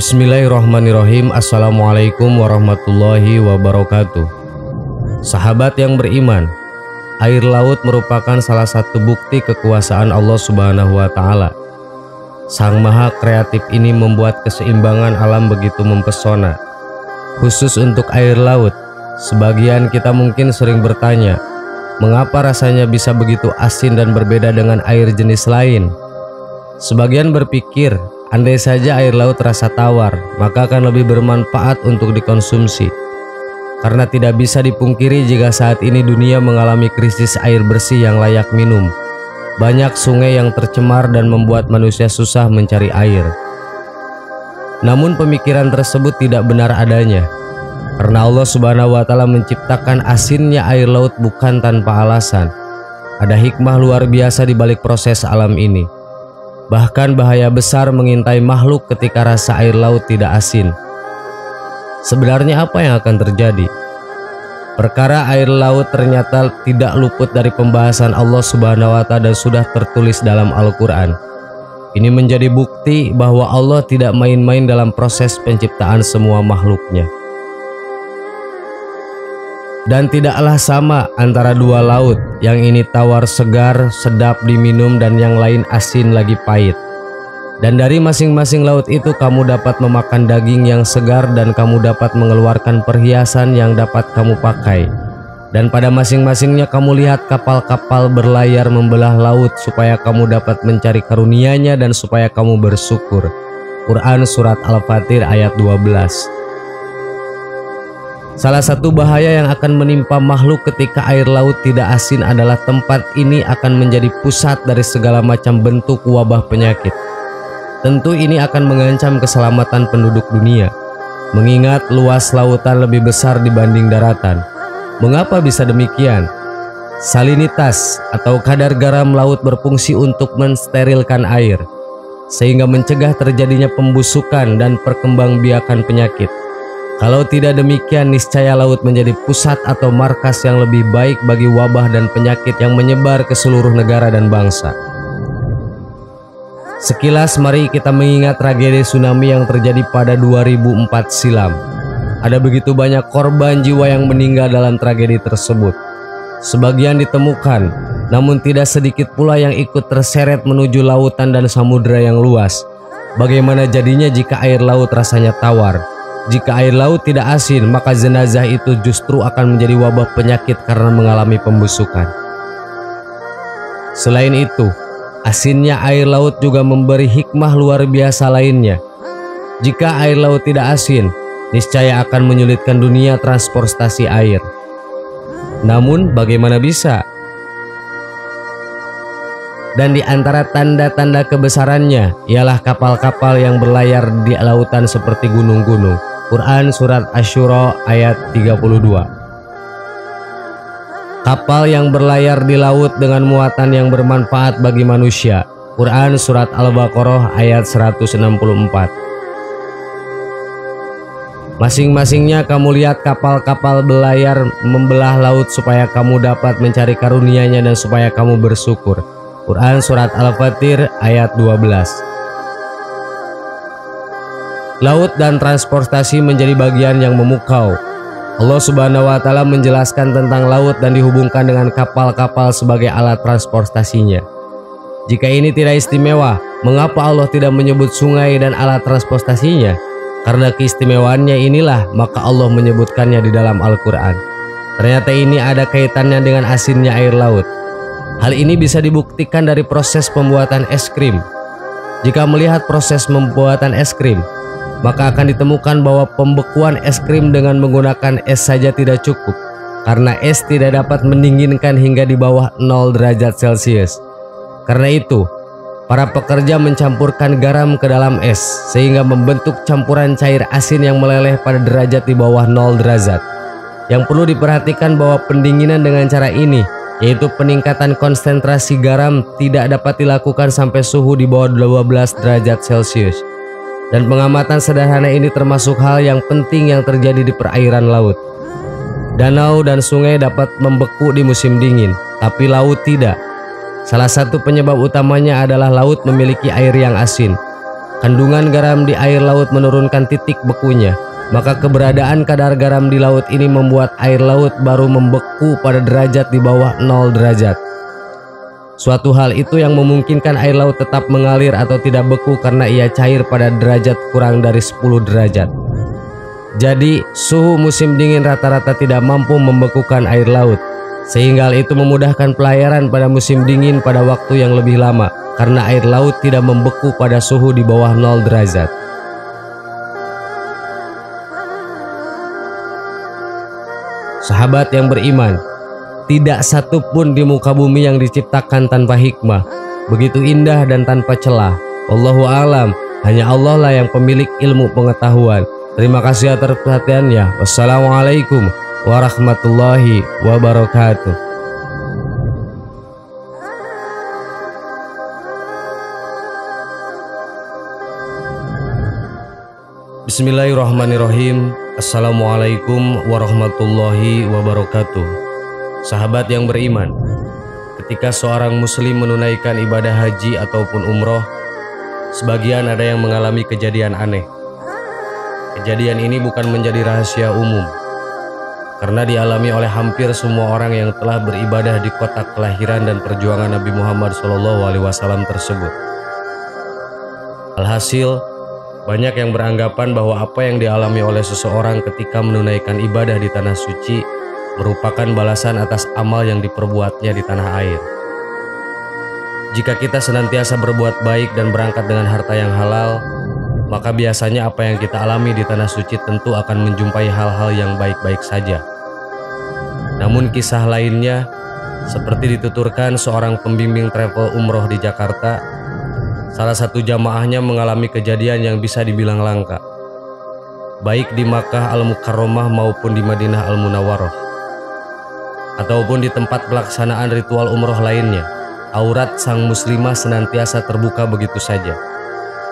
Bismillahirrahmanirrahim. Assalamualaikum warahmatullahi wabarakatuh. Sahabat yang beriman, air laut merupakan salah satu bukti kekuasaan Allah Subhanahu wa Ta'ala. Sang Maha Kreatif ini membuat keseimbangan alam begitu mempesona. Khusus untuk air laut, sebagian kita mungkin sering bertanya, mengapa rasanya bisa begitu asin dan berbeda dengan air jenis lain? Sebagian berpikir, andai saja air laut rasa tawar, maka akan lebih bermanfaat untuk dikonsumsi. Karena tidak bisa dipungkiri jika saat ini dunia mengalami krisis air bersih yang layak minum. Banyak sungai yang tercemar dan membuat manusia susah mencari air. Namun pemikiran tersebut tidak benar adanya. Karena Allah Subhanahu wa Ta'ala menciptakan asinnya air laut bukan tanpa alasan. Ada hikmah luar biasa di balik proses alam ini. Bahkan bahaya besar mengintai makhluk ketika rasa air laut tidak asin. Sebenarnya apa yang akan terjadi? Perkara air laut ternyata tidak luput dari pembahasan Allah Subhanahu wa Ta'ala dan sudah tertulis dalam Al-Quran. Ini menjadi bukti bahwa Allah tidak main-main dalam proses penciptaan semua makhluknya. Dan tidaklah sama antara dua laut, yang ini tawar segar, sedap diminum, dan yang lain asin lagi pahit. Dan dari masing-masing laut itu kamu dapat memakan daging yang segar dan kamu dapat mengeluarkan perhiasan yang dapat kamu pakai. Dan pada masing-masingnya kamu lihat kapal-kapal berlayar membelah laut supaya kamu dapat mencari karunia-Nya dan supaya kamu bersyukur. Quran Surat Al-Fatir ayat 12. Salah satu bahaya yang akan menimpa makhluk ketika air laut tidak asin adalah tempat ini akan menjadi pusat dari segala macam bentuk wabah penyakit. Tentu ini akan mengancam keselamatan penduduk dunia, mengingat luas lautan lebih besar dibanding daratan. Mengapa bisa demikian? Salinitas atau kadar garam laut berfungsi untuk mensterilkan air, sehingga mencegah terjadinya pembusukan dan perkembangbiakan penyakit. Kalau tidak demikian, niscaya laut menjadi pusat atau markas yang lebih baik bagi wabah dan penyakit yang menyebar ke seluruh negara dan bangsa. Sekilas mari kita mengingat tragedi tsunami yang terjadi pada 2004 silam. Ada begitu banyak korban jiwa yang meninggal dalam tragedi tersebut. Sebagian ditemukan, namun tidak sedikit pula yang ikut terseret menuju lautan dan samudera yang luas. Bagaimana jadinya jika air laut rasanya tawar? Jika air laut tidak asin, maka jenazah itu justru akan menjadi wabah penyakit karena mengalami pembusukan. Selain itu, asinnya air laut juga memberi hikmah luar biasa lainnya. Jika air laut tidak asin, niscaya akan menyulitkan dunia transportasi air. Namun bagaimana bisa? Dan di antara tanda-tanda kebesarannya ialah kapal-kapal yang berlayar di lautan seperti gunung-gunung. Quran Surat Asy-Syura ayat 32. Kapal yang berlayar di laut dengan muatan yang bermanfaat bagi manusia. Quran Surat Al-Baqarah ayat 164. Masing-masingnya kamu lihat kapal-kapal berlayar membelah laut supaya kamu dapat mencari karunia-Nya dan supaya kamu bersyukur. Quran Surat Al-Fatir ayat 12. Laut dan transportasi menjadi bagian yang memukau. Allah Subhanahu wa Ta'ala menjelaskan tentang laut dan dihubungkan dengan kapal-kapal sebagai alat transportasinya. Jika ini tidak istimewa, mengapa Allah tidak menyebut sungai dan alat transportasinya? Karena keistimewaannya inilah maka Allah menyebutkannya di dalam Al-Quran. Ternyata ini ada kaitannya dengan asinnya air laut. Hal ini bisa dibuktikan dari proses pembuatan es krim. Jika melihat proses pembuatan es krim, maka akan ditemukan bahwa pembekuan es krim dengan menggunakan es saja tidak cukup, karena es tidak dapat mendinginkan hingga di bawah 0 derajat Celcius. Karena itu, para pekerja mencampurkan garam ke dalam es, sehingga membentuk campuran cair asin yang meleleh pada derajat di bawah 0 derajat. Yang perlu diperhatikan bahwa pendinginan dengan cara ini, yaitu peningkatan konsentrasi garam, tidak dapat dilakukan sampai suhu di bawah 12 derajat Celcius. Dan pengamatan sederhana ini termasuk hal yang penting yang terjadi di perairan laut. Danau dan sungai dapat membeku di musim dingin, tapi laut tidak. Salah satu penyebab utamanya adalah laut memiliki air yang asin. kandungan garam di air laut menurunkan titik bekunya, maka keberadaan kadar garam di laut ini membuat air laut baru membeku pada derajat di bawah 0 derajat. Suatu hal itu yang memungkinkan air laut tetap mengalir atau tidak beku karena ia cair pada derajat kurang dari 10 derajat. Jadi suhu musim dingin rata-rata tidak mampu membekukan air laut, sehingga hal itu memudahkan pelayaran pada musim dingin pada waktu yang lebih lama karena air laut tidak membeku pada suhu di bawah 0 derajat. Sahabat yang beriman, tidak satu pun di muka bumi yang diciptakan tanpa hikmah, begitu indah dan tanpa celah. Wallahu a'lam, hanya Allah lah yang pemilik ilmu pengetahuan. Terima kasih atas perhatiannya. Wassalamualaikum warahmatullahi wabarakatuh. Bismillahirrahmanirrahim. Assalamualaikum warahmatullahi wabarakatuh. Sahabat yang beriman, ketika seorang muslim menunaikan ibadah haji ataupun umroh, sebagian ada yang mengalami kejadian aneh. Kejadian ini bukan menjadi rahasia umum, karena dialami oleh hampir semua orang yang telah beribadah di kota kelahiran dan perjuangan Nabi Muhammad SAW tersebut. Alhasil, banyak yang beranggapan bahwa apa yang dialami oleh seseorang ketika menunaikan ibadah di tanah suci merupakan balasan atas amal yang diperbuatnya di tanah air. Jika kita senantiasa berbuat baik dan berangkat dengan harta yang halal, maka biasanya apa yang kita alami di tanah suci tentu akan menjumpai hal-hal yang baik-baik saja. Namun kisah lainnya, seperti dituturkan seorang pembimbing travel umroh di Jakarta, salah satu jamaahnya mengalami kejadian yang bisa dibilang langka, baik di Makkah Al-Mukarramah maupun di Madinah Al-Munawwarah, ataupun di tempat pelaksanaan ritual umroh lainnya. Aurat sang muslimah senantiasa terbuka begitu saja.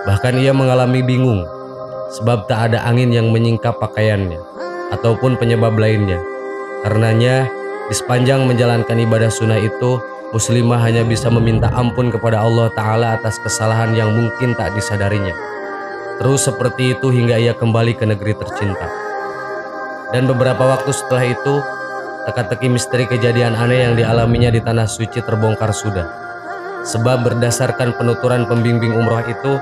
Bahkan ia mengalami bingung, sebab tak ada angin yang menyingkap pakaiannya, ataupun penyebab lainnya. Karenanya, di sepanjang menjalankan ibadah sunnah itu, muslimah hanya bisa meminta ampun kepada Allah Ta'ala atas kesalahan yang mungkin tak disadarinya. Terus seperti itu hingga ia kembali ke negeri tercinta. Dan beberapa waktu setelah itu, teka-teki misteri kejadian aneh yang dialaminya di tanah suci terbongkar sudah. Sebab berdasarkan penuturan pembimbing umroh itu,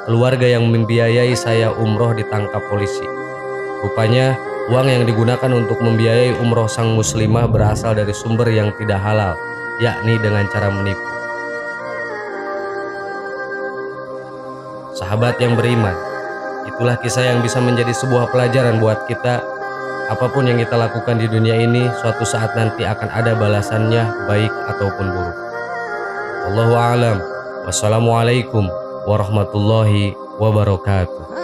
keluarga yang membiayai saya umroh ditangkap polisi. Rupanya uang yang digunakan untuk membiayai umroh sang muslimah berasal dari sumber yang tidak halal, yakni dengan cara menipu. Sahabat yang beriman, itulah kisah yang bisa menjadi sebuah pelajaran buat kita. Apapun yang kita lakukan di dunia ini, suatu saat nanti akan ada balasannya, baik ataupun buruk. Wallahu a'lam. Wassalamualaikum warahmatullahi wabarakatuh.